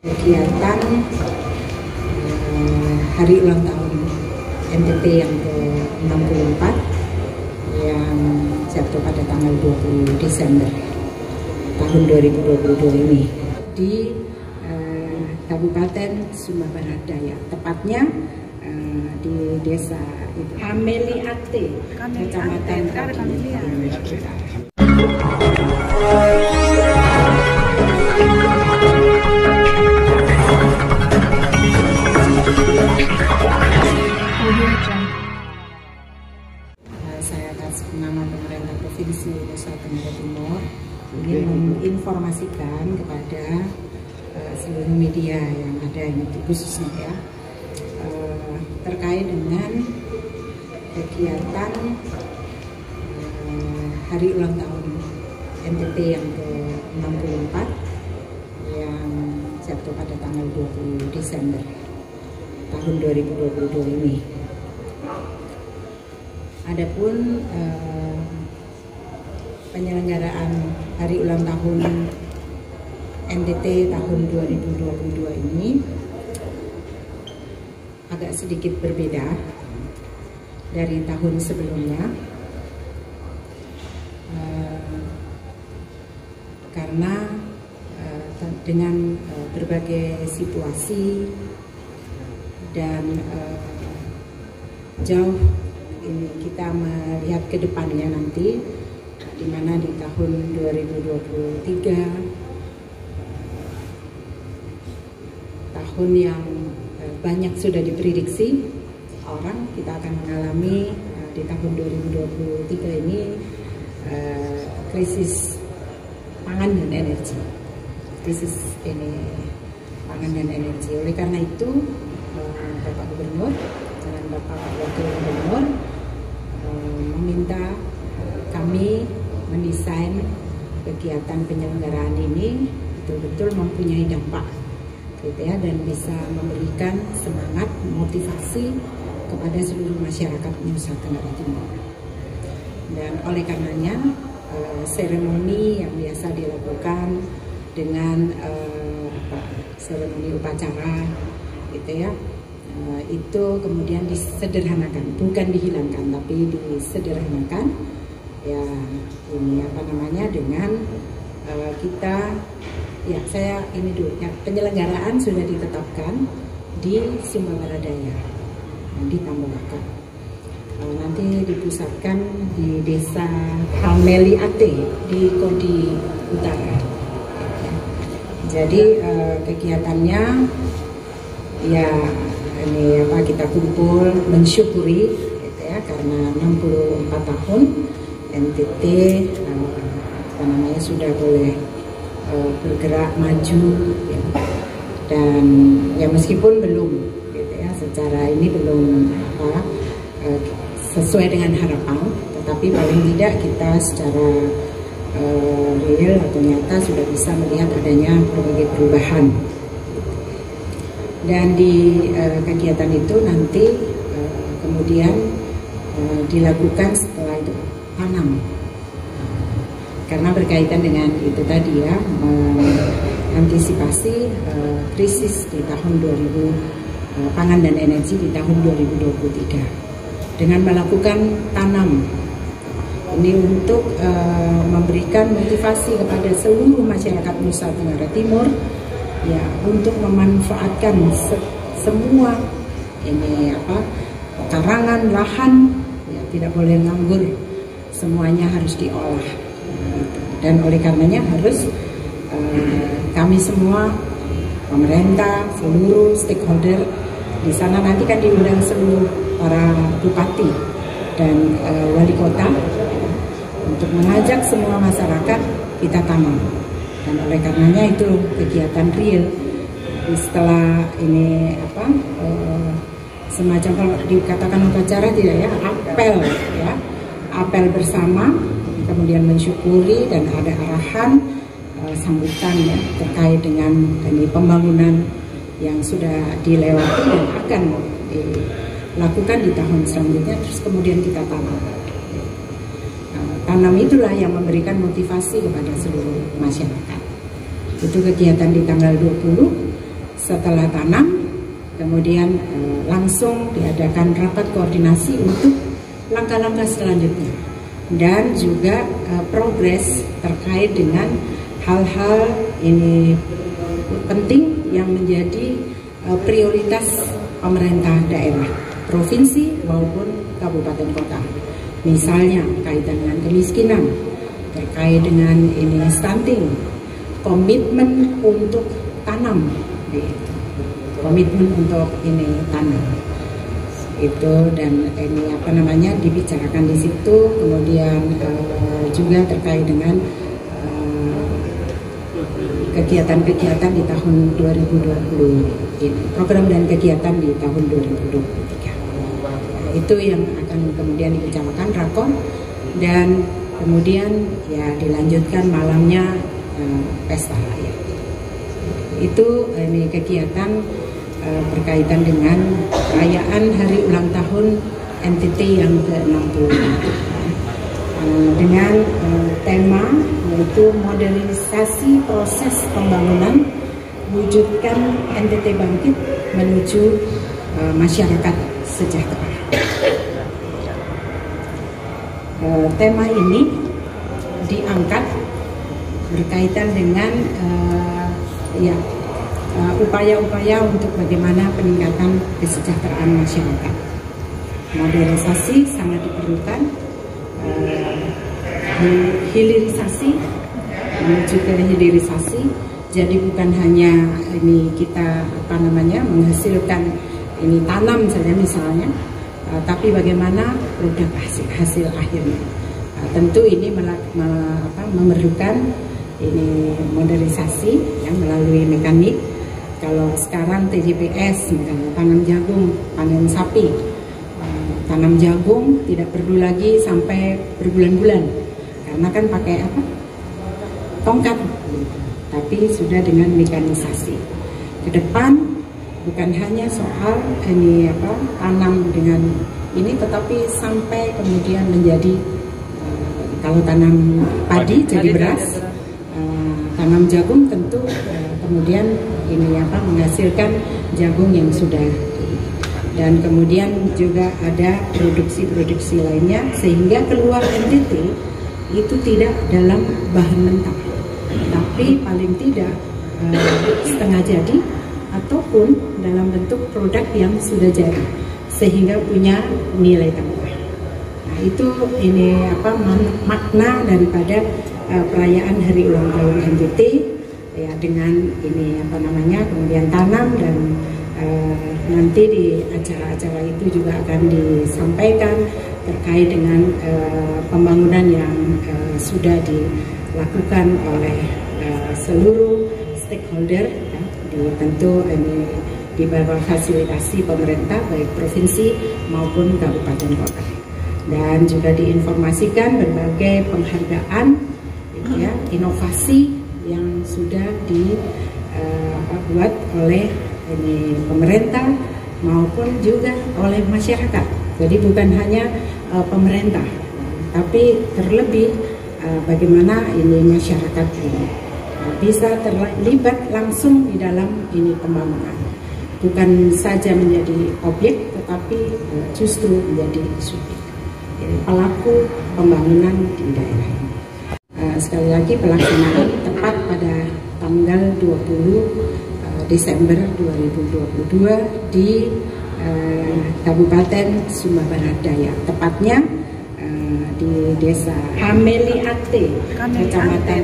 Kegiatan hari ulang tahun NTT yang ke-64 yang jatuh pada tanggal 20 Desember tahun 2022 ini di Kabupaten Sumba Barat Daya, tepatnya di Desa Ameliate, Kecamatan Saya atas nama pemerintah Provinsi Nusa Tenggara Timur ingin menginformasikan kepada seluruh media yang ada ini khususnya ya terkait dengan kegiatan hari ulang tahun NTT yang ke-64 yang jatuh pada tanggal 20 Desember tahun 2022 ini. Adapun penyelenggaraan hari ulang tahun NTT tahun 2022 ini agak sedikit berbeda dari tahun sebelumnya karena dengan berbagai situasi dan jauh ini kita melihat ke depannya nanti, di mana di tahun 2023 tahun yang banyak sudah diprediksi orang kita akan mengalami di tahun 2023 ini krisis pangan dan energi, krisis ini pangan dan energi. Oleh karena itu Bapak Gubernur dan Bapak Wakil Gubernur meminta kami mendesain kegiatan penyelenggaraan ini betul-betul mempunyai dampak gitu ya, dan bisa memberikan semangat, motivasi kepada seluruh masyarakat Nusa Tenggara Timur. Dan oleh karenanya seremoni yang biasa dilakukan dengan seremoni upacara gitu ya, itu kemudian disederhanakan, bukan dihilangkan tapi disederhanakan ya, ini apa namanya, dengan kita ya, saya ini dulu ya, penyelenggaraan sudah ditetapkan di Sumba Barat Daya, di Tambolaka, nanti dipusatkan di Desa Ameliate di Kondi Utara. Jadi kegiatannya ya ini apa, kita kumpul mensyukuri gitu ya, karena 64 tahun NTT apa namanya sudah boleh bergerak maju ya. Dan ya meskipun belum gitu ya, secara ini belum apa sesuai dengan harapan, tetapi paling tidak kita secara real atau nyata sudah bisa melihat adanya berbagai perubahan. Dan di kegiatan itu nanti kemudian dilakukan setelah itu tanam, karena berkaitan dengan itu tadi ya, mengantisipasi krisis di tahun 2000 pangan dan energi di tahun 2023 dengan melakukan tanam ini untuk memberikan motivasi kepada seluruh masyarakat Nusa Tenggara Timur ya, untuk memanfaatkan semua ini apa karangan lahan ya, tidak boleh nganggur, semuanya harus diolah. Dan oleh karenanya harus kami semua, pemerintah, seluruh stakeholder di sana, nanti kan diundang seluruh para bupati dan wali kota untuk mengajak semua masyarakat kita tanam. Dan oleh karenanya itu kegiatan real. Setelah ini apa semacam kalau dikatakan upacara tidak ya, apel bersama, kemudian mensyukuri dan ada arahan sambutan ya terkait dengan ini pembangunan yang sudah dilewati dan akan dilakukan di tahun selanjutnya, terus kemudian kita tanam. Tanam itulah yang memberikan motivasi kepada seluruh masyarakat. Itu kegiatan di tanggal 20 Setelah tanam, kemudian langsung diadakan rapat koordinasi untuk langkah-langkah selanjutnya dan juga progres terkait dengan hal-hal ini penting yang menjadi prioritas pemerintah daerah, provinsi maupun kabupaten kota. Misalnya kaitan dengan kemiskinan, terkait dengan ini stunting, komitmen untuk tanam, komitmen untuk ini tanam itu, dan ini apa namanya dibicarakan di situ. Kemudian juga terkait dengan kegiatan-kegiatan di tahun 2020 ini, program dan kegiatan di tahun 2023. Itu yang akan kemudian dibicarakan rakor, dan kemudian ya dilanjutkan malamnya pesta rakyat. Itu ini kegiatan berkaitan dengan perayaan hari ulang tahun NTT yang ke-60 dengan tema yaitu modernisasi proses pembangunan, wujudkan NTT bangkit menuju masyarakat sejahtera. Tema ini diangkat berkaitan dengan upaya-upaya untuk bagaimana peningkatan kesejahteraan masyarakat. Modernisasi sangat diperlukan, hilirisasi, menuju ke hilirisasi. Jadi bukan hanya ini kita menghasilkan ini tanam saja misalnya, tapi bagaimana produk hasil akhirnya. Tentu ini memerlukan ini modernisasi yang melalui mekanik. Kalau sekarang TJPS, misalnya tanam jagung, panen sapi, tanam jagung tidak perlu lagi sampai berbulan-bulan karena kan pakai tongkat, tapi sudah dengan mekanisasi. Ke depan bukan hanya soal ini tanam dengan ini, tetapi sampai kemudian menjadi kalau tanam padi jadi beras, tanam jagung tentu kemudian ini menghasilkan jagung yang sudah, dan kemudian juga ada produksi-produksi lainnya sehingga keluar NTT itu tidak dalam bahan mentah, tapi paling tidak setengah jadi ataupun dalam bentuk produk yang sudah jadi sehingga punya nilai tambah. Nah, itu ini makna daripada perayaan hari ulang tahun NTT ya, dengan ini kemudian tanam, dan nanti di acara-acara itu juga akan disampaikan terkait dengan pembangunan yang sudah dilakukan oleh seluruh stakeholder ya, tentu ini di bawah fasilitasi pemerintah baik provinsi maupun kabupaten kota, dan juga diinformasikan berbagai penghargaan ya, inovasi yang sudah dibuat oleh ini pemerintah maupun juga oleh masyarakat. Jadi bukan hanya pemerintah, tapi terlebih bagaimana ini masyarakat ini bisa terlibat langsung di dalam ini pembangunan. Bukan saja menjadi objek, tetapi justru menjadi subjek, pelaku pembangunan di daerah ini. Sekali lagi pelaksanaan tepat pada tanggal 20 Desember 2022 di Kabupaten Sumba Barat Daya, tepatnya di Desa Kameliate, Kecamatan